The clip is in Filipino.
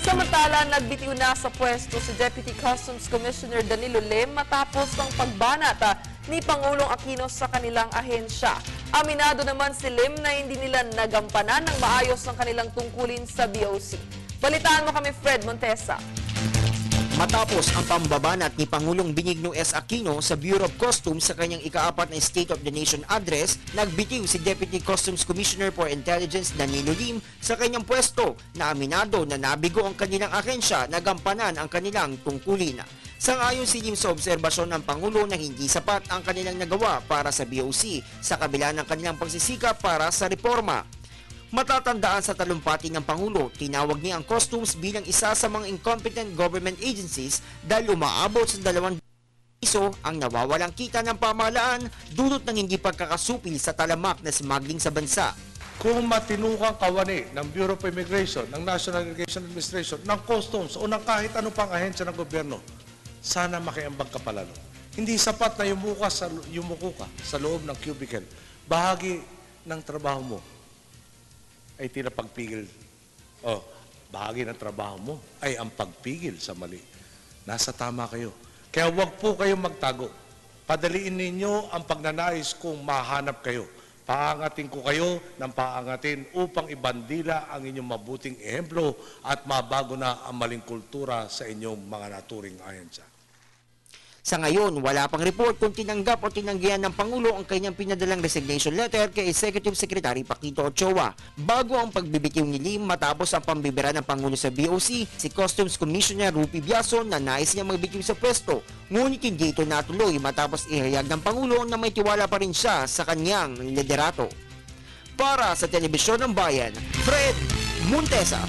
Samantala, nagbitiw na sa pwesto si Deputy Customs Commissioner Danilo Lim matapos ang pagbanat ni Pangulong Aquino sa kanilang ahensya. Aminado naman si Lim na hindi nila nagampanan ng maayos ang kanilang tungkulin sa BOC. Balitaan mo kami, Fred Montesa. Matapos ang pambabanat ni Pangulong Benigno S. Aquino sa Bureau of Customs sa kanyang ika-4 na State of the Nation address, nagbitiw si Deputy Customs Commissioner for Intelligence Danilo Lim sa kanyang pwesto na aminado na nabigo ang kanilang ahensya na gampanan ang kanilang tungkulin. Sangayon si Lim sa obserbasyon ng Pangulo na hindi sapat ang kanilang nagawa para sa BOC sa kabila ng kanilang pagsisikap para sa reforma. Matatandaan sa talumpati ng Pangulo, tinawag niya ang customs bilang isa sa mga incompetent government agencies dahil umaabot sa 2 piso ang nawawalang kita ng pamahalaan dulot ng hindi pagkakasupil sa talamak na smuggling sa bansa. Kung matinukang kawani ng Bureau of Immigration, ng National Immigration Administration, ng Customs o ng kahit ano pang ahensya ng gobyerno, sana makiambag ka palalo. Hindi sapat na yumuko ka sa loob ng cubicle. Bahagi ng trabaho mo ay tinapagpigil. Bahagi ng trabaho mo ay ang pagpigil sa mali. Nasa tama kayo. Kaya huwag po kayong magtago. Padaliin ninyo ang pagnanais kung mahanap kayo. Paangatin ko kayo ng paangatin upang ibandila ang inyong mabuting ehemplo at mabago na ang maling kultura sa inyong mga naturing ahensya. Sa ngayon, wala pang report kung tinanggap o tinanggihan ng Pangulo ang kanyang pinadalang resignation letter kay Executive Secretary Paquito Ochoa. Bago ang pagbibitiw ni Lim matapos ang pambibira ng Pangulo sa BOC, si Customs Commissioner Rupi Biason na nais niya magbitiw sa pwesto. Ngunit hindi ito natuloy matapos ihayag ng Pangulo na may tiwala pa rin siya sa kanyang liderato. Para sa Telebisyon ng Bayan, Fred Montesa.